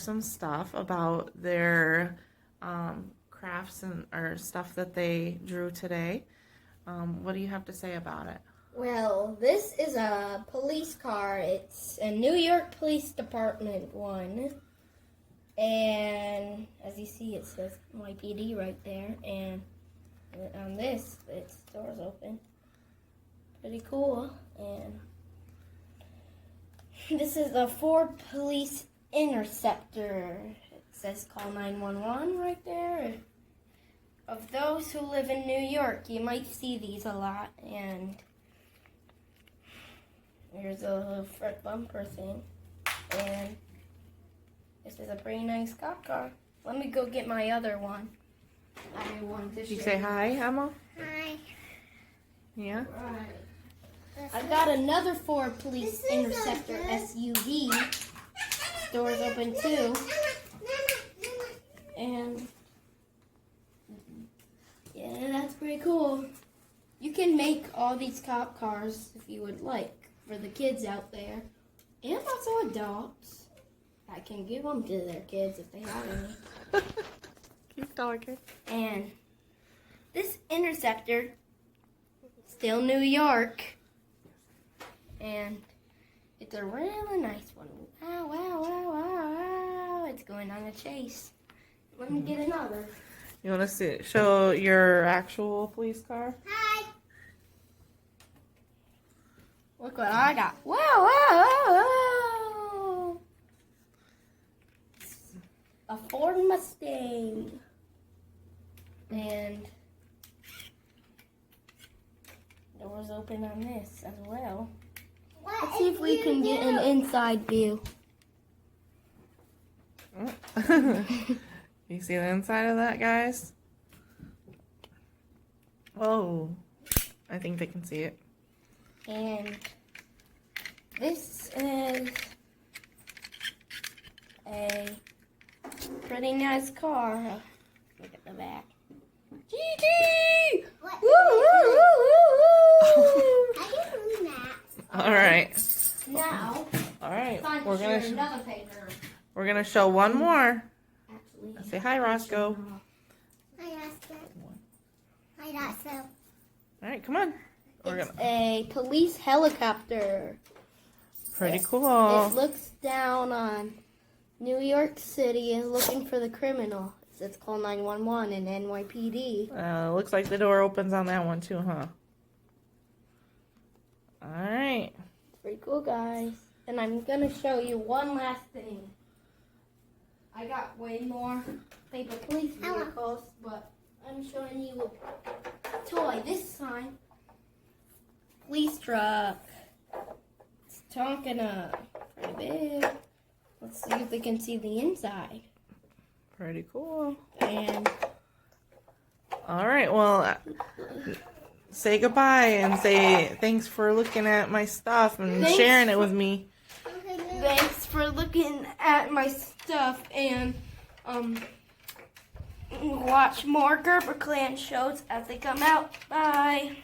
some stuff about their crafts and or stuff that they drew today. What do you have to say about it? Well, this is a police car. It's a New York Police Department one. And as you see, it says NYPD right there. And on this, its door's open. Pretty cool. And this is a Ford Police Interceptor. It says call 911 right there. Of those who live in New York, you might see these a lot. And here's a little front bumper thing. And this is a pretty nice cop car. Let me go get my other one. I wanted to Did you show say hi, Emma? Hi. Yeah? Right. I got another Ford Police Interceptor SUV. Doors open too. And yeah, that's pretty cool. You can make all these cop cars if you would like for the kids out there. And also adults. I can give them to their kids if they have any. Keep talking. And this Interceptor, still New York. And it's a really nice one. Wow, wow, wow, wow, wow. It's going on a chase. Let me get another. You want to show your actual police car? Hi. Look what I got. Wow, wow, wow, wow. A Ford Mustang. And doors open on this as well. Let's see if we can get an inside view. You see the inside of that, guys? Oh, I think they can see it. And this is a pretty nice car. Look at the back. GG! What? Woo, woo, woo, woo, woo. How do you do that? All right. Now, All right. time We're to gonna show another paper. we're gonna show one more. Actually, Say hi, Roscoe. Hi, Roscoe. Hi, Roscoe. All right, come on. We're It's gonna. a police helicopter. Pretty cool. It looks down on New York City and looking for the criminal. It's called 911 and NYPD. Looks like the door opens on that one too, huh? All right. Pretty cool, guys. And I'm going to show you one last thing. I got way more paper police vehicles, but I'm showing you a toy this time. Police truck. It's talking pretty big. Let's see if we can see the inside. Pretty cool. And All right. Well, say goodbye and say thanks for looking at my stuff and Thanks sharing it with me. thanks for looking at my stuff and watch more Gerber Clan shows as they come out. Bye.